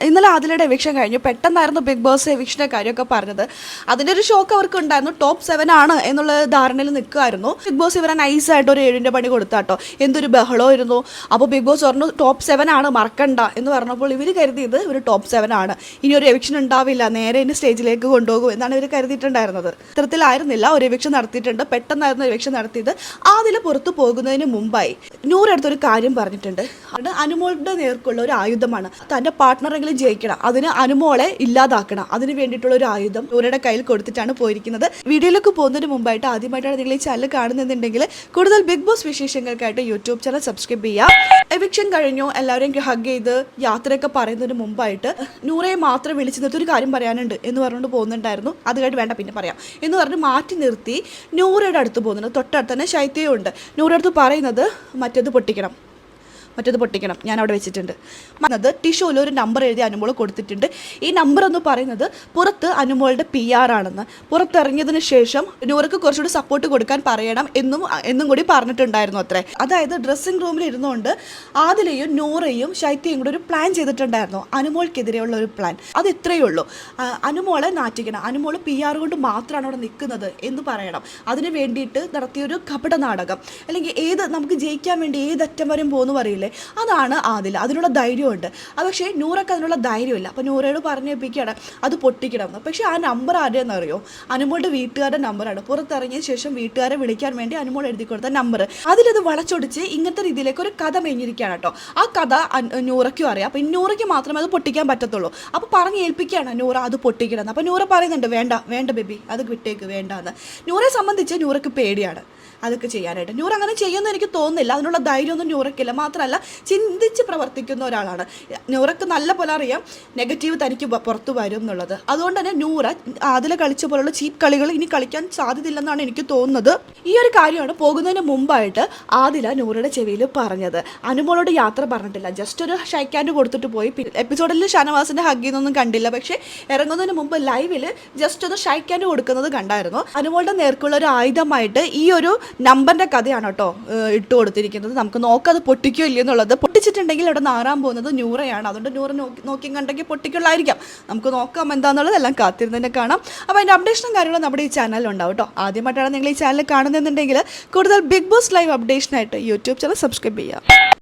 ഇന്നലെ ആദിലയുടെ എവിക്ഷൻ കഴിഞ്ഞു. പെട്ടെന്നായിരുന്നു ബിഗ് ബോസ് എവിക്ഷൻ്റെ കാര്യമൊക്കെ പറഞ്ഞത്. അതിൻ്റെ ഒരു ഷോക്ക് അവർക്ക് ഉണ്ടായിരുന്നു. ടോപ്പ് 7 ആണ് എന്നുള്ള ധാരണയിൽ നിൽക്കുമായിരുന്നു. ബിഗ് ബോസ് ഇവരെ നൈസായിട്ട് ഒരു 7ൻ്റെ പണി കൊടുത്താട്ടോ. എന്തൊരു ബഹളമായിരുന്നു. അപ്പോൾ ബിഗ് ബോസ് പറഞ്ഞു ടോപ്പ് 7 ആണ് മറക്കണ്ട എന്ന് പറഞ്ഞപ്പോൾ ഇവർ കരുതിയത് ഇവർ ടോപ്പ് 7 ആണ്, ഇനി ഒരു എവിക്ഷൻ ഉണ്ടാവില്ല, നേരെ ഇനി സ്റ്റേജിലേക്ക് കൊണ്ടുപോകും എന്നാണ് ഇവർ കരുതിയിട്ടുണ്ടായിരുന്നത്. ഇത്തരത്തിലായിരുന്നില്ല. ഒരു എവിക്ഷൻ നടത്തിയിട്ടുണ്ട്. പെട്ടെന്നായിരുന്നു എവിക്ഷൻ നടത്തിയത്. അതിൽ പുറത്തു പോകുന്നതിന് മുമ്പായി നൂറെടുത്തൊരു കാര്യം പറഞ്ഞിട്ടുണ്ട്. അത് അനുമോളുടെ നേർക്കുള്ള ഒരു ആയുധമാണ്. തൻ്റെ പാർട്ട്ണറെങ്കിലും ജയിക്കണം, അതിന് അനുമോളെ ഇല്ലാതാക്കണം, അതിന് വേണ്ടിയിട്ടുള്ള ഒരു ആയുധം നൂറയുടെ കയ്യിൽ കൊടുത്തിട്ടാണ് പോയിരിക്കുന്നത്. വീഡിയോയിലേക്ക് പോകുന്നതിന് മുമ്പായിട്ട് ആദ്യമായിട്ടാണ് നിങ്ങൾ ഈ ചാനൽ കാണുന്നുണ്ടെങ്കിൽ കൂടുതൽ ബിഗ് ബോസ് വിശേഷങ്ങൾക്കായിട്ട് യൂട്യൂബ് ചാനൽ സബ്സ്ക്രൈബ് ചെയ്യുക. എവിക്ഷൻ കഴിഞ്ഞു, എല്ലാവരെയും ഹഗ് ചെയ്ത് യാത്രയൊക്കെ പറയുന്നതിന് മുമ്പായിട്ട് നൂറയെ മാത്രം വിളിച്ച് നിർത്തി ഒരു കാര്യം പറയാനുണ്ട് എന്ന് പറഞ്ഞുകൊണ്ട് പോകുന്നുണ്ടായിരുന്നു. അത് കഴിഞ്ഞ് വേണ്ട പിന്നെ പറയാം എന്ന് പറഞ്ഞ് മാറ്റി നിർത്തി നൂറയുടെ അടുത്ത് പോകുന്നുണ്ട്. തൊട്ടടുത്ത് തന്നെ ശൈത്യവും ഉണ്ട്. നൂറയുടെ അടുത്ത് പറയുന്നത് മറ്റേത് പൊട്ടിക്കണം, ഞാൻ അവിടെ വെച്ചിട്ടുണ്ട്. അത് ടിഷ്യൂവിൽ ഒരു നമ്പർ എഴുതി അനുമോൾ കൊടുത്തിട്ടുണ്ട്. ഈ നമ്പർ എന്ന് പറയുന്നത് പുറത്ത് അനുമോളുടെ PR ആണെന്ന്. പുറത്തിറങ്ങിയതിന് ശേഷം നൂറയ്ക്ക് കുറച്ചുകൂടി സപ്പോർട്ട് കൊടുക്കാൻ പറയണം എന്നും കൂടി പറഞ്ഞിട്ടുണ്ടായിരുന്നു അത്രേ. അതായത് ഡ്രസ്സിംഗ് റൂമിൽ ഇരുന്നുകൊണ്ട് ആദിലയും നൂറയും ശൈത്യയും കൂടി ഒരു പ്ലാൻ ചെയ്തിട്ടുണ്ടായിരുന്നു, അനുമോൾക്കെതിരെയുള്ള ഒരു പ്ലാൻ. അത് ഇത്രയേ ഉള്ളൂ. അനുമോളെ നാറ്റിക്കണം, അനുമോൾ PR കൊണ്ട് മാത്രമാണ് അവിടെ നിൽക്കുന്നത് എന്ന് പറയണം. അതിന് വേണ്ടിയിട്ട് നടത്തിയൊരു കപട നാടകം, അല്ലെങ്കിൽ നമുക്ക് ജയിക്കാൻ വേണ്ടി ഏതറ്റം വരെയും പോകുന്നു പറയില്ലേ, അതാണ് ആദില. അതിനുള്ള ധൈര്യമുണ്ട്. അത് പക്ഷേ നൂറൊക്കെ അതിനുള്ള ധൈര്യമില്ല. അപ്പോൾ നൂറയോട് പറഞ്ഞേൽപ്പിക്കുകയാണ് അത് പൊട്ടിക്കണം എന്ന്. പക്ഷേ ആ നമ്പർ ആരുടെയെന്ന് അറിയോ? അനുമോളുടെ വീട്ടുകാരുടെ നമ്പറാണ്. പുറത്തിറങ്ങിയ ശേഷം വീട്ടുകാരെ വിളിക്കാൻ വേണ്ടി അനുമോൾ എഴുതി കൊടുത്ത നമ്പർ. അതിലത് വളച്ചൊടിച്ച് ഇങ്ങനത്തെ രീതിയിലേക്ക് ഒരു കഥ മെഞ്ഞിരിക്കുകയാണ് കേട്ടോ. ആ കഥ നൂറയ്ക്കും അറിയാം. അപ്പോൾ നൂറയ്ക്ക് മാത്രമേ അത് പൊട്ടിക്കാൻ പറ്റത്തുള്ളൂ. അപ്പോൾ പറഞ്ഞ് ഏൽപ്പിക്കുകയാണ് നൂറ അത് പൊട്ടിക്കണം. അപ്പോൾ നൂറ പറയുന്നുണ്ട് വേണ്ട ബേബി, അത് വിട്ടേക്ക്, വേണ്ടാന്ന്. നൂറയെ സംബന്ധിച്ച് നൂറയ്ക്ക് പേടിയാണ് അതൊക്കെ ചെയ്യാനായിട്ട്. നൂറ അങ്ങനെ ചെയ്യുമെന്ന് എനിക്ക് തോന്നുന്നില്ല. അതിനുള്ള ധൈര്യമൊന്നും നൂറയ്ക്കില്ല. മാത്രമല്ല ചിന്തിച്ച് പ്രവർത്തിക്കുന്ന ഒരാളാണ്. നൂറയ്ക്ക് നല്ല പോലെ അറിയാം നെഗറ്റീവ് തനിക്ക് പുറത്തു വരും എന്നുള്ളത്. അതുകൊണ്ട് തന്നെ നൂറ അതിൽ കളിച്ച പോലുള്ള ചീപ്പ് കളികൾ ഇനി കളിക്കാൻ സാധ്യതയില്ലെന്നാണ് എനിക്ക് തോന്നുന്നത്. ഈ ഒരു കാര്യമാണ് പോകുന്നതിന് മുമ്പായിട്ട് ആദില നൂറയുടെ ചെവിയിൽ പറഞ്ഞത്. അനുമോളോട് യാത്ര പറഞ്ഞിട്ടില്ല, ജസ്റ്റ് ഒരു ഷൈക്കാൻഡ് കൊടുത്തിട്ട് പോയി. എപ്പിസോഡിൽ ഷാനവാസിൻ്റെ ഹഗ് ചെയ്യുന്നൊന്നും കണ്ടില്ല. പക്ഷേ ഇറങ്ങുന്നതിന് മുമ്പ് ലൈവിൽ ജസ്റ്റ് ഒന്ന് ഷൈക്കാൻഡ് കൊടുക്കുന്നത് കണ്ടായിരുന്നു. അനുമോളുടെ നേർക്കുള്ള ഒരു ആയുധമായിട്ട് ഈ ഒരു നമ്പറിൻ്റെ കഥയാണ് കേട്ടോ ഇട്ട് കൊടുത്തിരിക്കുന്നത്. നമുക്ക് നോക്കാം അത് പൊട്ടിക്കോ ഇല്ലെന്നുള്ളത്. പൊട്ടിച്ചിട്ടുണ്ടെങ്കിൽ അവിടെ നാറാൻ പോകുന്നത് നൂറയാണ്. അതുകൊണ്ട് നൂറ നോക്കി കണ്ടെങ്കിൽ പൊട്ടിക്കുള്ളായിരിക്കാം. നമുക്ക് നോക്കാം എന്താണെന്നുള്ളത് എല്ലാം കാത്തിരുന്നതിനെ കാണാം. അപ്പോൾ അതിൻ്റെ അപ്ഡേഷനും കാര്യങ്ങളും നമ്മുടെ ഈ ചാനലിൽ ഉണ്ടാവും കേട്ടോ. ആദ്യമായിട്ടാണ് നിങ്ങൾ ഈ ചാനൽ കാണുന്നുണ്ടെങ്കിൽ കൂടുതൽ ബിഗ് ബോസ് ലൈവ് അപ്ഡേഷനായിട്ട് യൂട്യൂബ് ചാനൽ സബ്സ്ക്രൈബ് ചെയ്യുക.